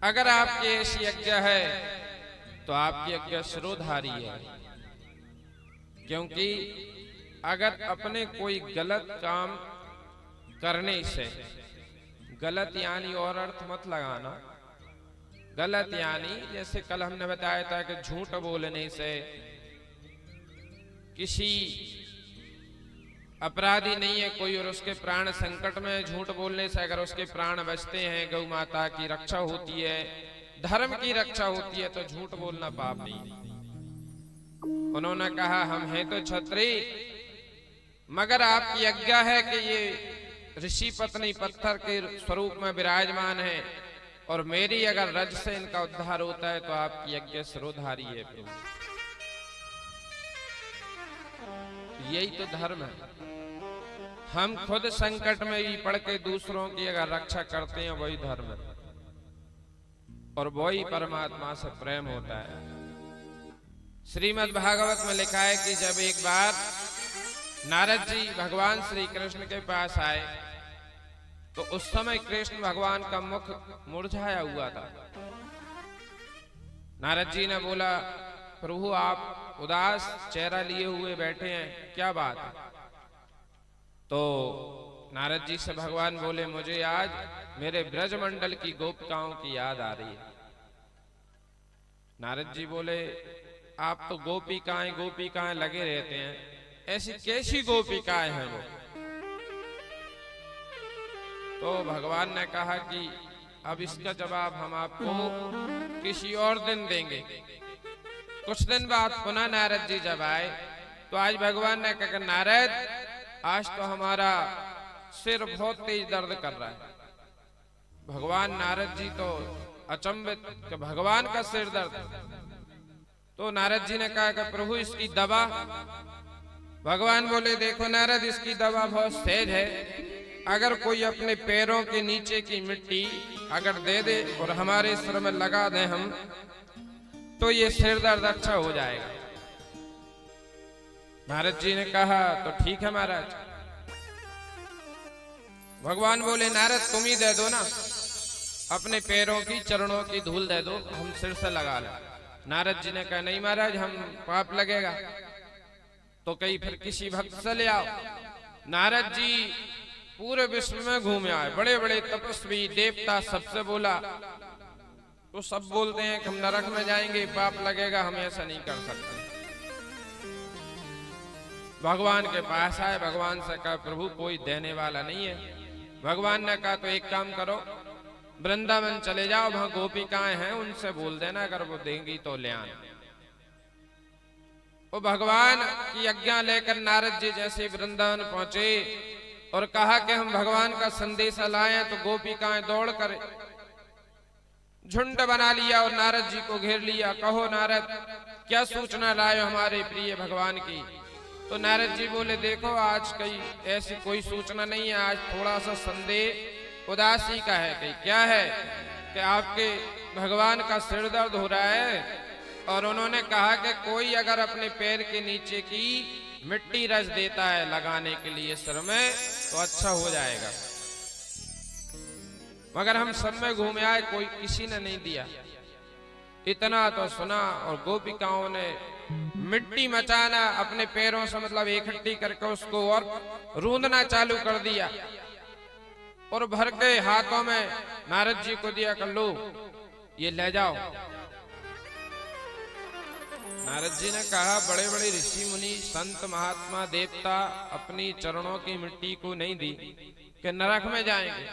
अगर आपकी ऐसी आज्ञा है तो आपकी आज्ञा शिरोधारी है, क्योंकि अगर अपने कोई गलत काम करने से, गलत यानी और अर्थ मत लगाना, गलत यानी जैसे कल हमने बताया था कि झूठ बोलने से, किसी अपराधी नहीं है कोई और उसके प्राण संकट में, झूठ बोलने से अगर उसके प्राण बचते हैं, गौ माता की रक्षा होती है, धर्म की रक्षा होती है, तो झूठ बोलना पाप नहीं है। उन्होंने कहा हम हैं तो छत्री, मगर आपकी आज्ञा है कि ये ऋषि पत्नी पत्थर के स्वरूप में विराजमान है और मेरी अगर रज से इनका उद्धार होता है तो आपकी आज्ञा शिरोधारी है प्रभु। यही तो धर्म है। हम खुद संकट में भी पड़ के दूसरों की अगर रक्षा करते हैं वही धर्म है और वही परमात्मा से प्रेम होता है। श्रीमद् भागवत में लिखा है कि जब एक बार नारद जी भगवान श्री कृष्ण के पास आए तो उस समय कृष्ण भगवान का मुख मुरझाया हुआ था। नारद जी ने बोला, प्रभु आप उदास चेहरा लिए हुए बैठे हैं, क्या बात है? तो नारद जी से भगवान बोले, मुझे आज मेरे ब्रजमंडल की गोपिकाओं की याद आ रही है। नारद जी बोले, आप तो गोपिकाएं गोपिकाएं लगे रहते हैं, ऐसी कैसी गोपिकाएं हैं वो? तो भगवान ने कहा कि अब इसका जवाब हम आपको किसी और दिन देंगे। कुछ दिन बाद पुनः नारद जी जब आए तो आज भगवान ने कहा, नारद आज तो हमारा सिर बहुत तेज दर्द कर रहा है। भगवान नारद जी तो अचंभित कि भगवान का सिर दर्द। तो नारद जी ने कहा कि प्रभु इसकी दवा। भगवान बोले, देखो नारद इसकी दवा बहुत सहज है, अगर कोई अपने पैरों के नीचे की मिट्टी अगर दे दे और हमारे सिर में लगा दे हम, तो ये सिर दर्द अच्छा हो जाएगा। नारद जी ने कहा तो ठीक है महाराज। भगवान बोले, नारद तुम ही दे दो ना, अपने पैरों की चरणों की धूल दे दो, हम सिर से लगा लें। नारद जी ने कहा, नहीं महाराज हम पाप लगेगा। तो कहीं फिर किसी भक्त से ले आओ। नारद जी पूरे विश्व में घूमे आए, बड़े बड़े तपस्वी देवता सबसे बोला, तो सब बोलते हैं कि हम नरक में जाएंगे, पाप लगेगा, हम ऐसा नहीं कर सकते। भगवान के पास आए, भगवान से कहा, प्रभु कोई देने वाला नहीं है। भगवान ने कहा तो एक काम करो, वृंदावन चले जाओ, वहां गोपिकाएं हैं, उनसे बोल देना, अगर वो देंगी तो ले आना। वो भगवान की आज्ञा लेकर नारद जी जैसे वृंदावन पहुंचे और कहा कि हम भगवान का संदेश लाए, तो गोपिकाएं दौड़ कर झुंड बना लिया और नारद जी को घेर लिया। कहो नारद क्या सूचना लाए हमारे प्रिय भगवान की? तो नारद जी बोले, देखो आज कहीं ऐसी कोई सूचना नहीं है, आज थोड़ा सा संदेह उदासी का है। कहीं क्या है कि आपके भगवान का सिर दर्द हो रहा है और उन्होंने कहा कि कोई अगर अपने पैर के नीचे की मिट्टी रच देता है लगाने के लिए सिर में तो अच्छा हो जाएगा। मगर हम सब में घूमे आए, कोई किसी ने नहीं दिया। इतना तो सुना और गोपिकाओं ने मिट्टी मचाना अपने पैरों से, मतलब इकट्ठी करके उसको और रूंदना चालू कर दिया और भर के हाथों में नारद जी को दिया, कर लो ये ले जाओ। नारद जी ने कहा, बड़े बड़े ऋषि मुनि संत महात्मा देवता अपनी चरणों की मिट्टी को नहीं दी कि नरक में जाएंगे,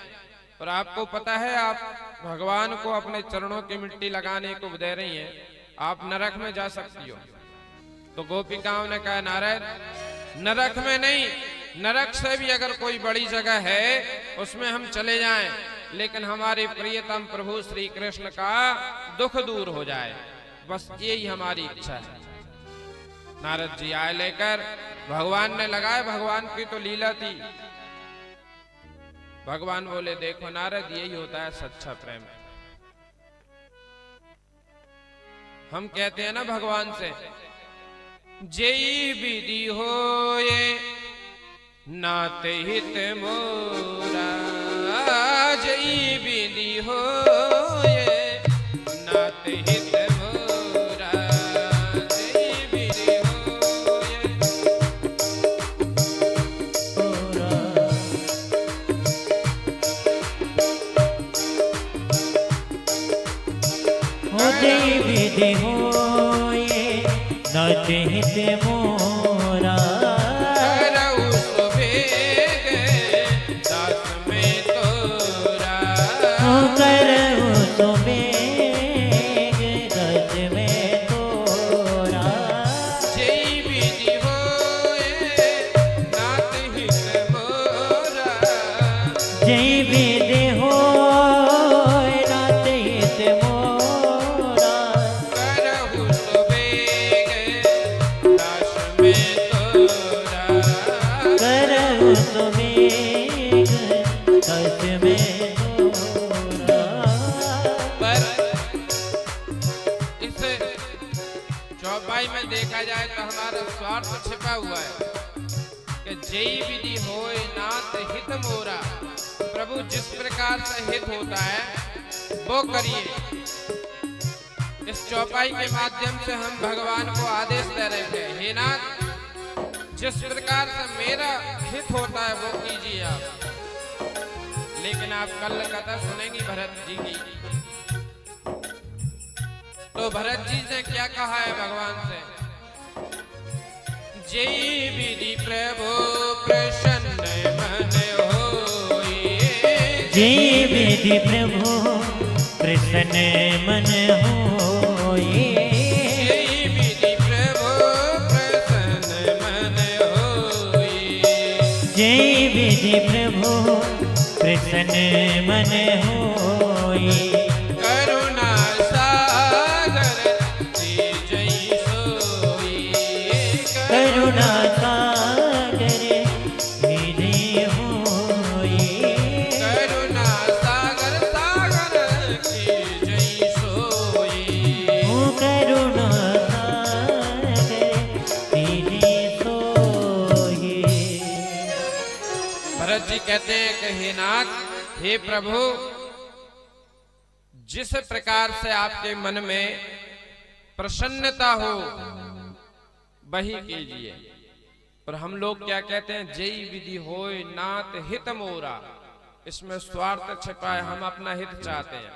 और आपको पता है आप भगवान को अपने चरणों की मिट्टी लगाने को दे रही हैं, आप नरक में जा सकती हो। तो गोपिकाओं ने कहा, नारद नरक में नहीं, नरक से भी अगर कोई बड़ी जगह है उसमें हम चले जाएं, लेकिन हमारे प्रियतम प्रभु श्री कृष्ण का दुख दूर हो जाए, बस यही हमारी इच्छा है। नारद जी आए लेकर, भगवान ने लगाए, भगवान की तो लीला थी। भगवान बोले, देखो नारद यही होता है सच्चा प्रेम। हम कहते हैं ना भगवान से, जेई विधि होए नाते हित मोरा, जेई विधि होए विधि होए नाथ हित मोरा। करऊ सुबेग दास में तोरा। करऊ सुबेग दास में तोरा। जय विधि होए नाथ हित मोरा। जय विधि होए नाथ हित मोरा। करहु सुबेग दास में तोरा। करहु सुबेग दास में तोरा। पर इस चौपाई में देखा जाए तो हमारा स्वार्थ छिपा हुआ है कि जय विधि होए नाथ हित मोरा। प्रभु जिस प्रकार से हित होता है वो करिए। इस चौपाई के माध्यम से हम भगवान को आदेश दे रहे थे, हे नाथ जिस प्रकार से मेरा हित होता है वो कीजिए आप। लेकिन आप कल कथा सुनेंगी भरत जी की, तो भरत जी ने क्या कहा है भगवान से? जय विधि प्रभु प्रसन्न मन होई। जय विधि प्रभु प्रसन्न मन होए। जय विधि प्रभु प्रसन्न मन होई। जय विधि प्रभु प्रसन्न मन होए। करुणा सागर जय सोई। करुणा सागर हृदय होए। करुणा सागर सागर की जय सोई। ओ करुणा सागर हृदय सोए। भरत जी कहते हैं कि हे नाथ, हे प्रभु, जिस प्रकार से आपके मन में प्रसन्नता हो वही कीजिए। और हम लोग क्या कहते हैं? जय विधि होए नाथ हित मोरा। इसमें स्वार्थ छिपा है, हम अपना हित चाहते हैं।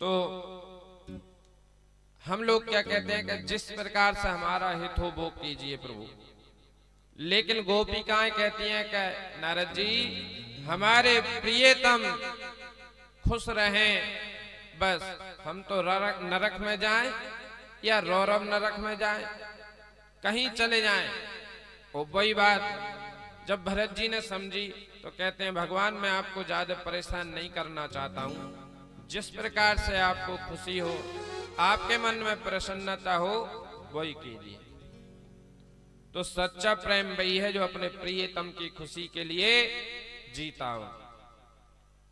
तो हम लोग क्या कहते हैं कि जिस प्रकार से हमारा हित हो वो कीजिए प्रभु। लेकिन गोपिकाएं कहती हैं कि नारद जी हमारे प्रियतम खुश रहें, बस हम तो नरक में जाएं या रौरव नरक में जाएं, कहीं चले जाएं। वो वही बात जब भरत जी ने समझी तो कहते हैं भगवान मैं आपको ज्यादा परेशान नहीं करना चाहता हूं। जिस प्रकार से आपको खुशी हो, आपके मन में प्रसन्नता हो वही कीजिए। तो सच्चा प्रेम वही है जो अपने प्रियतम की खुशी के लिए जीता हो।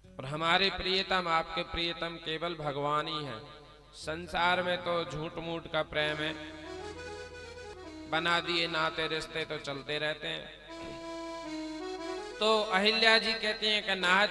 और हमारे प्रियतम, आपके प्रियतम केवल भगवान ही हैं। संसार में तो झूठ मूठ का प्रेम है, बना दिए नाते रिश्ते तो चलते रहते हैं। तो अहिल्या जी कहती हैं कि नाथ